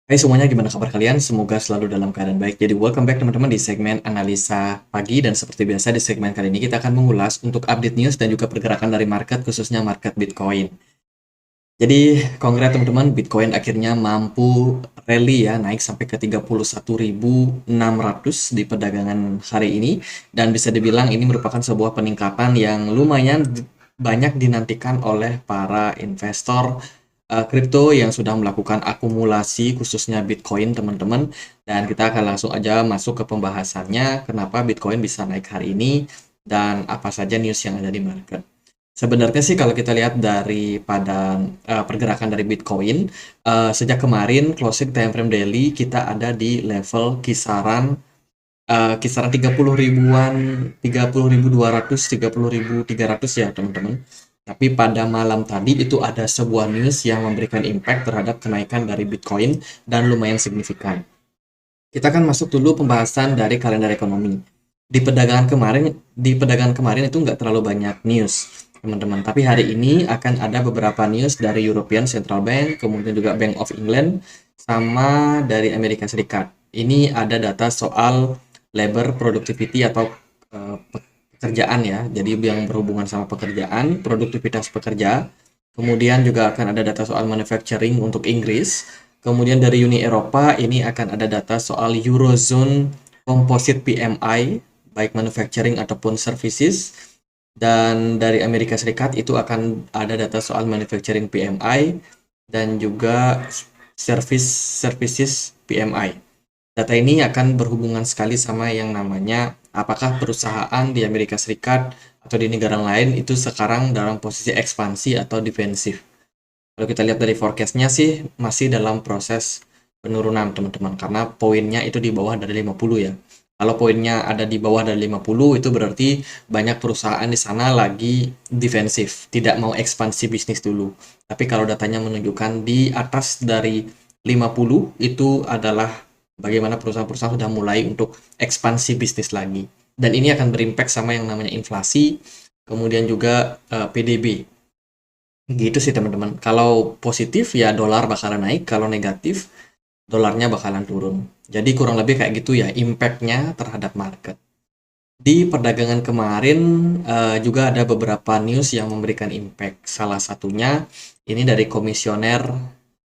Hai semuanya, gimana kabar kalian? Semoga selalu dalam keadaan baik. Jadi welcome back teman-teman di segmen analisa pagi, dan seperti biasa di segmen kali ini kita akan mengulas untuk update news dan juga pergerakan dari market, khususnya market Bitcoin. Jadi congrats teman-teman, Bitcoin akhirnya mampu rally ya, naik sampai ke 31.600 di perdagangan hari ini, dan bisa dibilang ini merupakan sebuah peningkatan yang lumayan banyak dinantikan oleh para investor kripto yang sudah melakukan akumulasi khususnya Bitcoin teman-teman. Dan kita akan langsung aja masuk ke pembahasannya, kenapa Bitcoin bisa naik hari ini dan apa saja news yang ada di market. Sebenarnya sih kalau kita lihat daripada pergerakan dari Bitcoin, sejak kemarin closing time frame daily kita ada di level kisaran 30 ribuan, 30.200, 30.300 ya teman-teman. Tapi pada malam tadi itu ada sebuah news yang memberikan impact terhadap kenaikan dari Bitcoin dan lumayan signifikan. Kita akan masuk dulu pembahasan dari kalender ekonomi. Di perdagangan kemarin itu nggak terlalu banyak news, teman-teman. Tapi hari ini akan ada beberapa news dari European Central Bank, kemudian juga Bank of England, sama dari Amerika Serikat. Ini ada data soal labor productivity atau pekerjaan ya. Jadi yang berhubungan sama pekerjaan, produktivitas pekerja. Kemudian juga akan ada data soal manufacturing untuk Inggris. Kemudian dari Uni Eropa ini akan ada data soal Eurozone Composite PMI, baik manufacturing ataupun services. Dan dari Amerika Serikat itu akan ada data soal manufacturing PMI dan juga services PMI. Data ini akan berhubungan sekali sama yang namanya apakah perusahaan di Amerika Serikat atau di negara lain itu sekarang dalam posisi ekspansi atau defensif. Kalau kita lihat dari forecast-nya sih masih dalam proses penurunan teman-teman, karena poinnya itu di bawah dari 50 ya. Kalau poinnya ada di bawah dari 50 itu berarti banyak perusahaan di sana lagi defensif, tidak mau ekspansi bisnis dulu. Tapi kalau datanya menunjukkan di atas dari 50 itu adalah bagaimana perusahaan-perusahaan sudah mulai untuk ekspansi bisnis lagi. Dan ini akan berimpact sama yang namanya inflasi, kemudian juga PDB. Gitu sih teman-teman. Kalau positif ya dolar bakalan naik, kalau negatif dolarnya bakalan turun. Jadi kurang lebih kayak gitu ya impact-nya terhadap market. Di perdagangan kemarin juga ada beberapa news yang memberikan impact. Salah satunya ini dari komisioner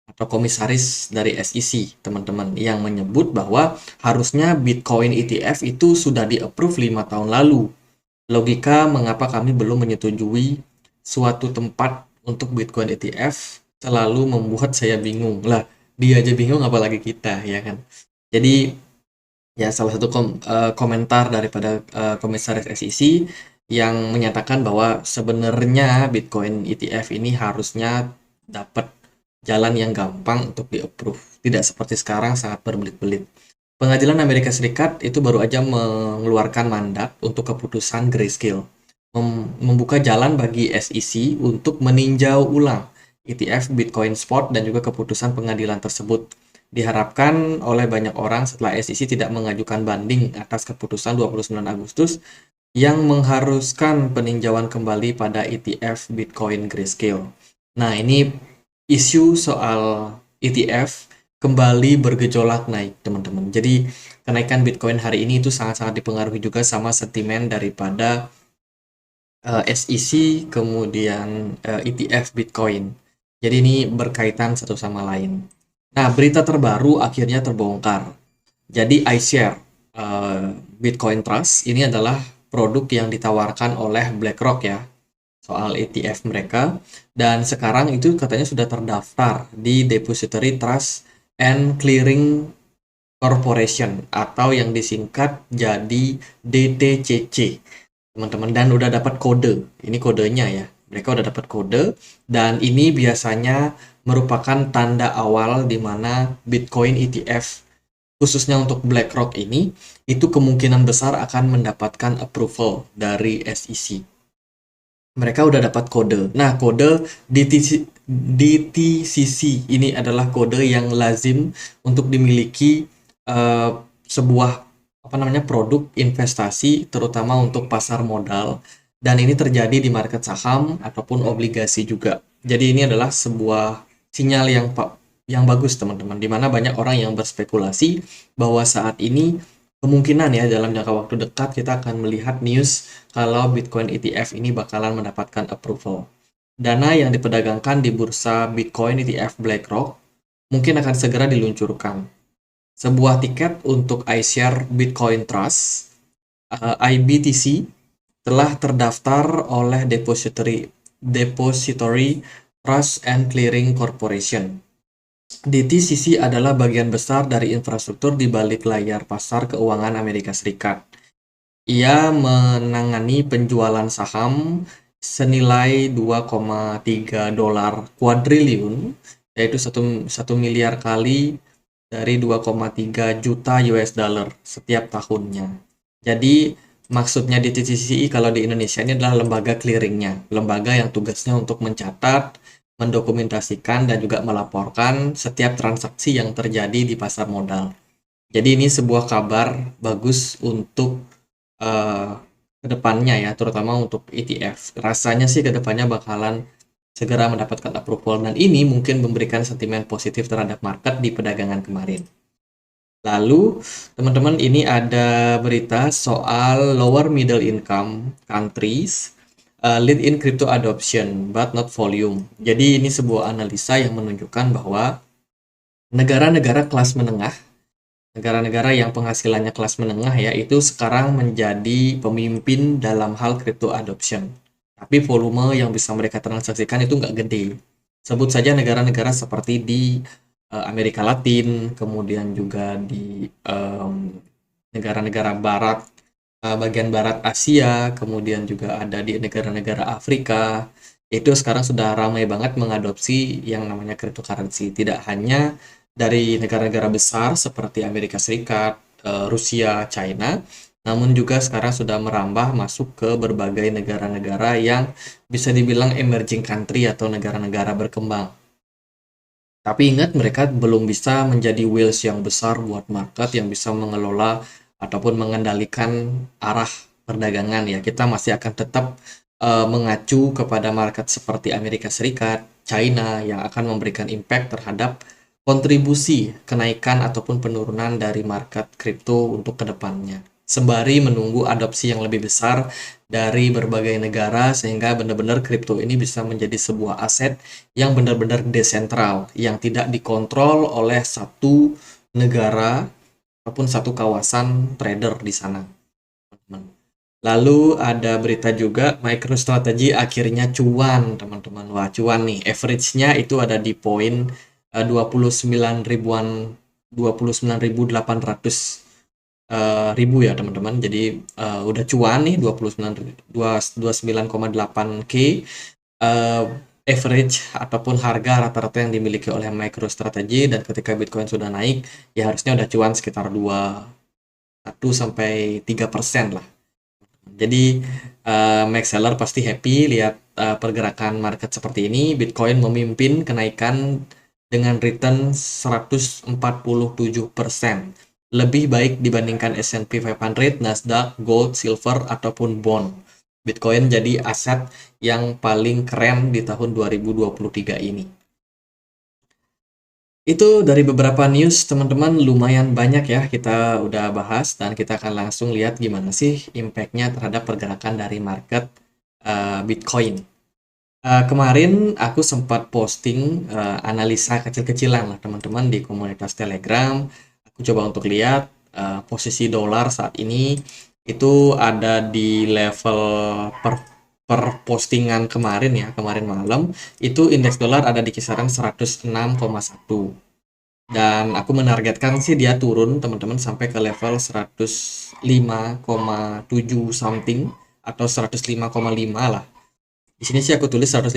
atau komisaris dari SEC, teman-teman, yang menyebut bahwa harusnya Bitcoin ETF itu sudah di-approve 5 tahun lalu. Logika mengapa kami belum menyetujui suatu tempat untuk Bitcoin ETF selalu membuat saya bingung. Lah, dia aja bingung apalagi kita, ya kan? Jadi, ya salah satu komentar daripada komisaris SEC yang menyatakan bahwa sebenarnya Bitcoin ETF ini harusnya dapat jalan yang gampang untuk di-approve. Tidak seperti sekarang sangat berbelit-belit. Pengadilan Amerika Serikat itu baru aja mengeluarkan mandat untuk keputusan grayscale, membuka jalan bagi SEC untuk meninjau ulang ETF Bitcoin Spot dan juga keputusan pengadilan tersebut. Diharapkan oleh banyak orang setelah SEC tidak mengajukan banding atas keputusan 29 Agustus yang mengharuskan peninjauan kembali pada ETF Bitcoin Grayscale. Nah, ini isu soal ETF kembali bergejolak naik, teman-teman. Jadi, kenaikan Bitcoin hari ini itu sangat-sangat dipengaruhi juga sama sentimen daripada SEC, kemudian ETF Bitcoin. Jadi ini berkaitan satu sama lain. Nah, berita terbaru akhirnya terbongkar. Jadi iShare Bitcoin Trust ini adalah produk yang ditawarkan oleh BlackRock ya, soal ETF mereka, dan sekarang itu katanya sudah terdaftar di Depository Trust and Clearing Corporation atau yang disingkat jadi DTCC, teman-teman, dan udah dapat kode. Ini kodenya ya. Mereka udah dapat kode, dan ini biasanya merupakan tanda awal di mana Bitcoin ETF khususnya untuk BlackRock ini itu kemungkinan besar akan mendapatkan approval dari SEC. Mereka udah dapat kode. Nah, kode DTCC ini adalah kode yang lazim untuk dimiliki eh, sebuah apa namanya produk investasi, terutama untuk pasar modal. Dan ini terjadi di market saham ataupun obligasi juga. Jadi ini adalah sebuah sinyal yang yang bagus teman-teman, dimana banyak orang yang berspekulasi bahwa saat ini kemungkinan ya dalam jangka waktu dekat kita akan melihat news kalau Bitcoin ETF ini bakalan mendapatkan approval. Dana yang diperdagangkan di bursa Bitcoin ETF BlackRock mungkin akan segera diluncurkan. Sebuah tiket untuk iShare Bitcoin Trust IBTC telah terdaftar oleh Depository Trust and Clearing Corporation. DTCC adalah bagian besar dari infrastruktur di balik layar pasar keuangan Amerika Serikat. Ia menangani penjualan saham senilai 2,3 dolar kuadriliun, yaitu 1 miliar kali dari 2,3 juta US dollar setiap tahunnya. Jadi maksudnya DTCC kalau di Indonesia ini adalah lembaga clearingnya, lembaga yang tugasnya untuk mencatat, mendokumentasikan, dan juga melaporkan setiap transaksi yang terjadi di pasar modal. Jadi ini sebuah kabar bagus untuk kedepannya ya, terutama untuk ETF. Rasanya sih kedepannya bakalan segera mendapatkan approval, dan ini mungkin memberikan sentimen positif terhadap market di perdagangan kemarin. Lalu, teman-teman, ini ada berita soal lower middle income countries lead in crypto adoption but not volume. Jadi ini sebuah analisa yang menunjukkan bahwa negara-negara kelas menengah, negara-negara yang penghasilannya kelas menengah ya, itu sekarang menjadi pemimpin dalam hal crypto adoption. Tapi volume yang bisa mereka transaksikan itu nggak gede. Sebut saja negara-negara seperti di Amerika Latin, kemudian juga di negara-negara barat, bagian barat Asia, kemudian juga ada di negara-negara Afrika. Itu sekarang sudah ramai banget mengadopsi yang namanya cryptocurrency. Tidak hanya dari negara-negara besar seperti Amerika Serikat, Rusia, China, namun juga sekarang sudah merambah masuk ke berbagai negara-negara yang bisa dibilang emerging country atau negara-negara berkembang. Tapi ingat, mereka belum bisa menjadi whales yang besar buat market yang bisa mengelola ataupun mengendalikan arah perdagangan ya. Kita masih akan tetap mengacu kepada market seperti Amerika Serikat, China yang akan memberikan impact terhadap kontribusi kenaikan ataupun penurunan dari market kripto untuk kedepannya. Sembari menunggu adopsi yang lebih besar dari berbagai negara sehingga benar-benar kripto ini bisa menjadi sebuah aset yang benar-benar desentral, yang tidak dikontrol oleh satu negara ataupun satu kawasan trader di sana. Lalu ada berita juga MicroStrategy akhirnya cuan, teman-teman. Wah, cuan nih. Average-nya itu ada di poin 29 ribuan, 29.800 ribu ya teman-teman. Jadi udah cuan nih 29,8K average ataupun harga rata-rata yang dimiliki oleh MicroStrategy, dan ketika Bitcoin sudah naik ya harusnya udah cuan sekitar 1-3% lah. Jadi Max Seller pasti happy lihat pergerakan market seperti ini. Bitcoin memimpin kenaikan dengan return 147%. Lebih baik dibandingkan S&P 500, Nasdaq, Gold, Silver, ataupun bond. Bitcoin jadi aset yang paling keren di tahun 2023 ini. Itu dari beberapa news, teman-teman, lumayan banyak ya kita udah bahas, dan kita akan langsung lihat gimana sih impact-nya terhadap pergerakan dari market Bitcoin. Kemarin aku sempat posting analisa kecil-kecilan lah teman-teman di komunitas Telegram. Aku coba untuk lihat posisi dolar saat ini itu ada di level per postingan kemarin ya, kemarin malam itu indeks dolar ada di kisaran 106,1, dan aku menargetkan sih dia turun teman-teman sampai ke level 105,7 something atau 105,5 lah. Di sini sih aku tulis 105,6.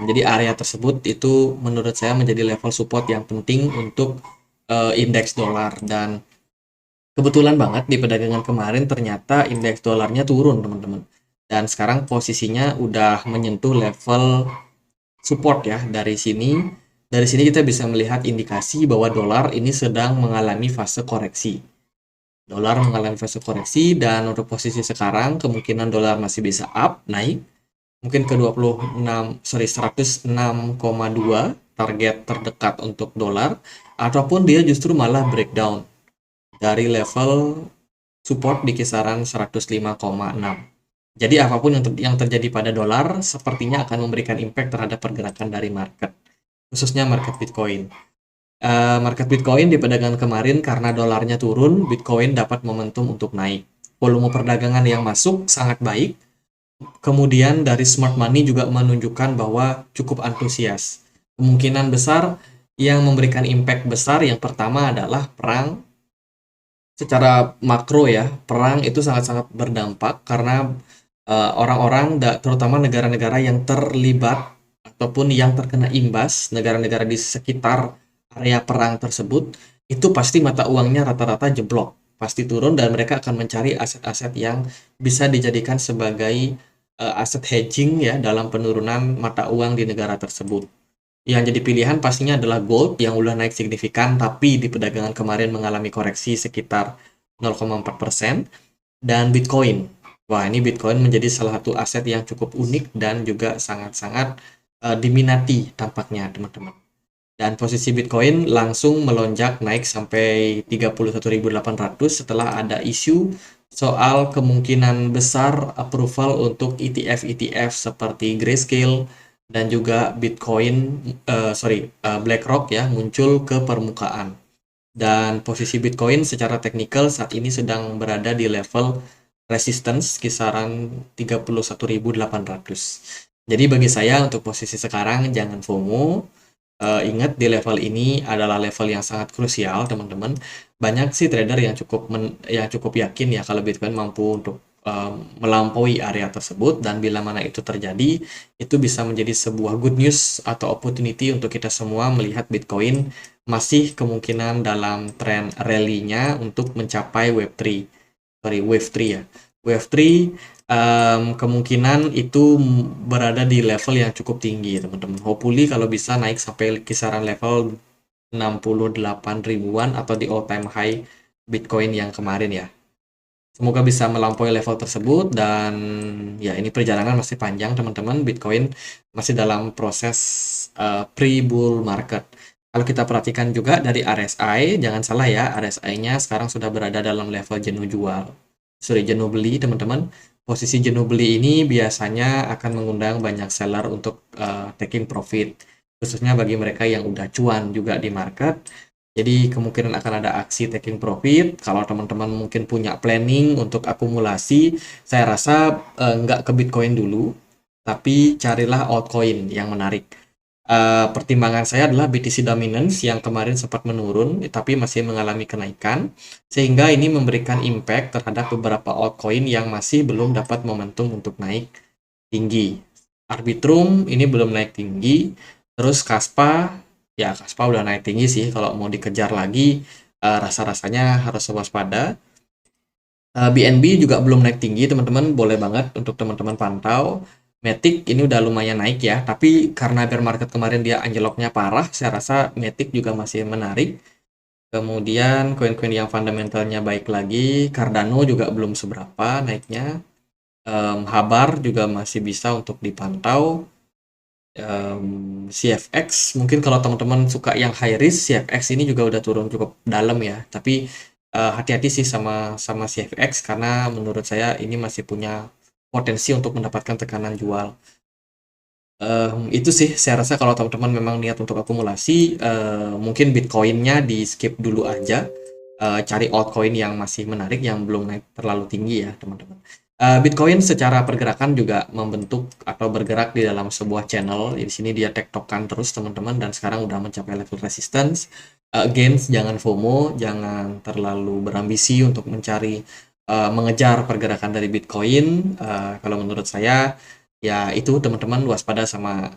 Jadi area tersebut itu menurut saya menjadi level support yang penting untuk indeks dolar, dan kebetulan banget di perdagangan kemarin ternyata indeks dolarnya turun teman-teman. Dan sekarang posisinya udah menyentuh level support ya. Dari sini kita bisa melihat indikasi bahwa dolar ini sedang mengalami fase koreksi. Dolar mengalami fase koreksi, dan untuk posisi sekarang kemungkinan dolar masih bisa up, naik. mungkin ke 106,2 target terdekat untuk dolar, ataupun dia justru malah breakdown dari level support di kisaran 105,6. Jadi apapun yang terjadi pada dolar sepertinya akan memberikan impact terhadap pergerakan dari market, khususnya market Bitcoin. Market Bitcoin di perdagangan kemarin karena dolarnya turun, Bitcoin dapat momentum untuk naik. Volume perdagangan yang masuk sangat baik. Kemudian dari smart money juga menunjukkan bahwa cukup antusias. Kemungkinan besar yang memberikan impact besar yang pertama adalah perang. Secara makro ya, perang itu sangat-sangat berdampak karena orang-orang, terutama negara-negara yang terlibat ataupun yang terkena imbas, negara-negara di sekitar area perang tersebut, itu pasti mata uangnya rata-rata jeblok, pasti turun dan mereka akan mencari aset-aset yang bisa dijadikan sebagai aset hedging ya dalam penurunan mata uang di negara tersebut. Yang jadi pilihan pastinya adalah gold yang udah naik signifikan tapi di perdagangan kemarin mengalami koreksi sekitar 0,4% dan Bitcoin. Wah, ini Bitcoin menjadi salah satu aset yang cukup unik dan juga sangat-sangat diminati tampaknya, teman-teman. Dan posisi Bitcoin langsung melonjak naik sampai 31.800 setelah ada isu soal kemungkinan besar approval untuk ETF-ETF seperti Grayscale dan juga BlackRock ya muncul ke permukaan. Dan posisi Bitcoin secara teknikal saat ini sedang berada di level resistance kisaran 31.800. Jadi bagi saya untuk posisi sekarang jangan FOMO. Ingat di level ini adalah level yang sangat krusial, teman-teman. Banyak sih trader yang cukup yakin ya kalau Bitcoin mampu untuk melampaui area tersebut, dan bila mana itu terjadi, itu bisa menjadi sebuah good news atau opportunity untuk kita semua melihat Bitcoin masih kemungkinan dalam tren rally-nya untuk mencapai wave 3 ya. Wave 3 kemungkinan itu berada di level yang cukup tinggi, teman-teman. Hopefully kalau bisa naik sampai kisaran level 68 ribuan atau di all time high Bitcoin yang kemarin ya. Semoga bisa melampaui level tersebut, dan ya ini perjalanan masih panjang, teman-teman. Bitcoin masih dalam proses pre-bull market. Kalau kita perhatikan juga dari RSI, jangan salah ya, RSI-nya sekarang sudah berada dalam level jenuh jenuh beli, teman-teman. Posisi jenuh beli ini biasanya akan mengundang banyak seller untuk taking profit, khususnya bagi mereka yang udah cuan juga di market. Jadi kemungkinan akan ada aksi taking profit. Kalau teman-teman mungkin punya planning untuk akumulasi, saya rasa nggak ke Bitcoin dulu, tapi carilah altcoin yang menarik. Pertimbangan saya adalah BTC Dominance yang kemarin sempat menurun, tapi masih mengalami kenaikan, sehingga ini memberikan impact terhadap beberapa altcoin yang masih belum dapat momentum untuk naik tinggi. Arbitrum ini belum naik tinggi, terus Kaspa, ya Kaspa udah naik tinggi sih, kalau mau dikejar lagi rasa-rasanya harus waspada. BNB juga belum naik tinggi, teman-teman, boleh banget untuk teman-teman pantau. Matic ini udah lumayan naik ya, tapi karena bear market kemarin dia anjloknya parah, saya rasa Matic juga masih menarik. Kemudian koin-koin yang fundamentalnya baik lagi, Cardano juga belum seberapa naiknya. Habar juga masih bisa untuk dipantau. CFX mungkin kalau teman-teman suka yang high risk, CFX ini juga udah turun cukup dalam ya, tapi hati-hati sih sama CFX karena menurut saya ini masih punya potensi untuk mendapatkan tekanan jual. Itu sih saya rasa kalau teman-teman memang niat untuk akumulasi, mungkin Bitcoin-nya di skip dulu aja, cari altcoin yang masih menarik yang belum naik terlalu tinggi ya, teman-teman. Bitcoin secara pergerakan juga membentuk atau bergerak di dalam sebuah channel. Di sini dia tektokan terus, teman-teman, dan sekarang udah mencapai level resistance. Again, jangan FOMO, jangan terlalu berambisi untuk mengejar pergerakan dari Bitcoin. Kalau menurut saya ya itu, teman-teman waspada sama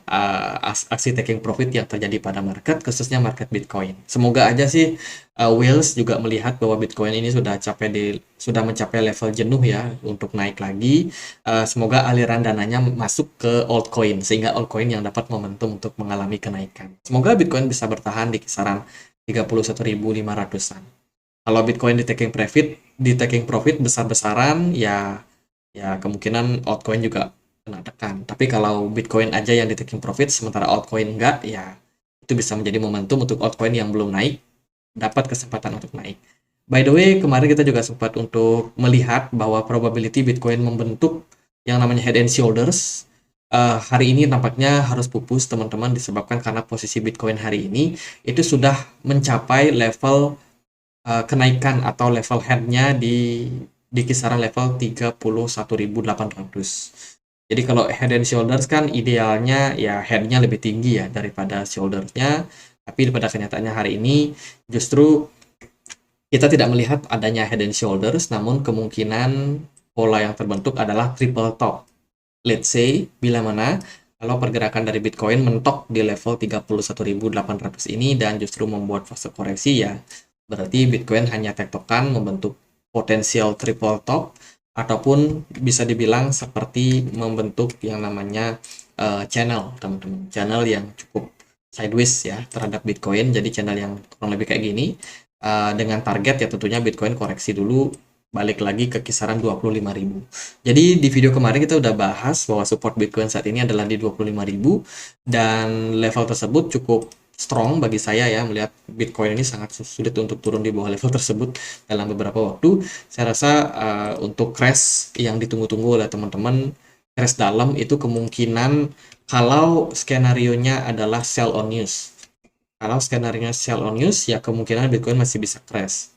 aksi taking profit yang terjadi pada market, khususnya market Bitcoin. Semoga aja sih Wales juga melihat bahwa Bitcoin ini sudah mencapai level jenuh ya untuk naik lagi. Semoga aliran dananya masuk ke altcoin sehingga altcoin yang dapat momentum untuk mengalami kenaikan. Semoga Bitcoin bisa bertahan di kisaran 31.500-an. Kalau Bitcoin di taking profit besar-besaran ya kemungkinan altcoin juga kena tekan. Tapi kalau Bitcoin aja yang di taking profit, sementara altcoin enggak, ya itu bisa menjadi momentum untuk altcoin yang belum naik, dapat kesempatan untuk naik. By the way, kemarin kita juga sempat untuk melihat bahwa probability Bitcoin membentuk yang namanya head and shoulders. Hari ini nampaknya harus pupus teman-teman disebabkan karena posisi Bitcoin hari ini itu sudah mencapai level kenaikan atau level head-nya di kisaran level 31.800. Jadi kalau head and shoulders kan idealnya ya head-nya lebih tinggi ya daripada shoulder-nya, tapi pada kenyataannya hari ini justru kita tidak melihat adanya head and shoulders, namun kemungkinan pola yang terbentuk adalah triple top. Let's say, bila mana kalau pergerakan dari Bitcoin mentok di level 31.800 ini dan justru membuat fase koreksi, ya berarti Bitcoin hanya tektokan membentuk potensial triple top, ataupun bisa dibilang seperti membentuk yang namanya channel, teman-teman. Channel yang cukup sideways ya terhadap Bitcoin, jadi channel yang kurang lebih kayak gini. Dengan target ya tentunya Bitcoin koreksi dulu, balik lagi ke kisaran 25.000. Jadi di video kemarin kita udah bahas bahwa support Bitcoin saat ini adalah di 25.000 dan level tersebut cukup strong bagi saya ya, melihat Bitcoin ini sangat sulit untuk turun di bawah level tersebut dalam beberapa waktu. Saya rasa untuk crash yang ditunggu-tunggu oleh teman-teman, crash dalam itu kemungkinan kalau skenario-nya adalah sell on news. Kalau skenario sell on news, ya kemungkinan Bitcoin masih bisa crash.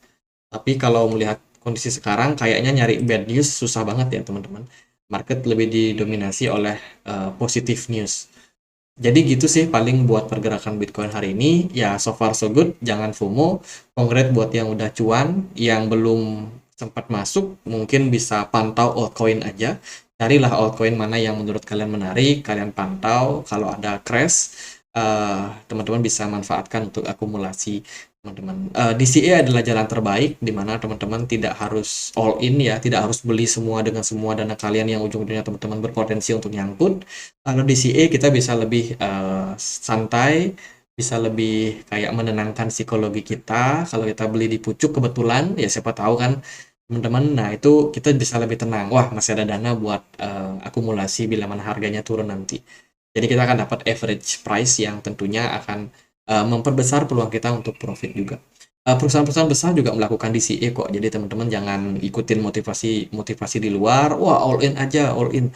Tapi kalau melihat kondisi sekarang, kayaknya nyari bad news susah banget ya teman-teman. Market lebih didominasi oleh positive news. Jadi gitu sih paling buat pergerakan Bitcoin hari ini. Ya so far so good, jangan FOMO. Congrats buat yang udah cuan, yang belum sempat masuk, mungkin bisa pantau altcoin aja. Carilah altcoin mana yang menurut kalian menarik, kalian pantau. Kalau ada crash, teman-teman bisa manfaatkan untuk akumulasi teman-teman. DCA adalah jalan terbaik di mana teman-teman tidak harus all in ya, tidak harus beli semua dengan semua dana kalian yang ujung-ujungnya teman-teman berpotensi untuk nyangkut. Kalau DCA kita bisa lebih santai, bisa lebih kayak menenangkan psikologi kita. Kalau kita beli di pucuk kebetulan, ya siapa tahu kan teman-teman. Nah itu kita bisa lebih tenang. Wah masih ada dana buat akumulasi bila mana harganya turun nanti. Jadi kita akan dapat average price yang tentunya akan memperbesar peluang kita untuk profit juga. Perusahaan-perusahaan besar juga melakukan DCA kok. Jadi teman-teman jangan ikutin motivasi di luar. Wah all in aja, all in.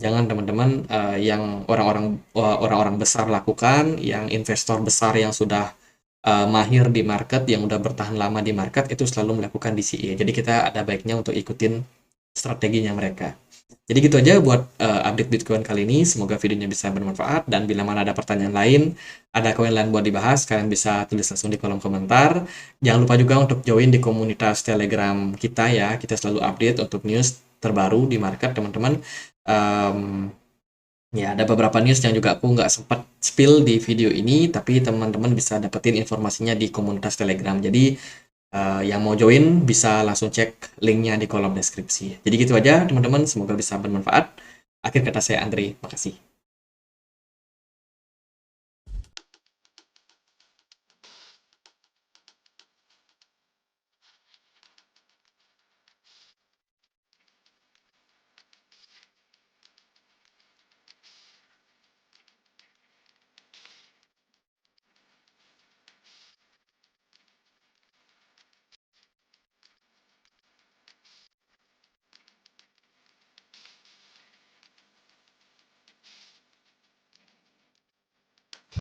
Jangan teman-teman, yang orang-orang besar lakukan, yang investor besar yang sudah mahir di market, yang udah bertahan lama di market itu selalu melakukan DCA. Jadi kita ada baiknya untuk ikutin strateginya mereka. Jadi gitu aja buat update Bitcoin kali ini. Semoga videonya bisa bermanfaat. Dan bila mana ada pertanyaan lain, ada koin lain buat dibahas, kalian bisa tulis langsung di kolom komentar. Jangan lupa juga untuk join di komunitas Telegram kita ya. Kita selalu update untuk news terbaru di market, teman-teman. Ya, ada beberapa news yang juga aku nggak sempat spill di video ini, tapi teman-teman bisa dapetin informasinya di komunitas Telegram. Jadi yang mau join bisa langsung cek linknya di kolom deskripsi. Jadi gitu aja teman-teman, semoga bisa bermanfaat. Akhir kata saya Andre, makasih.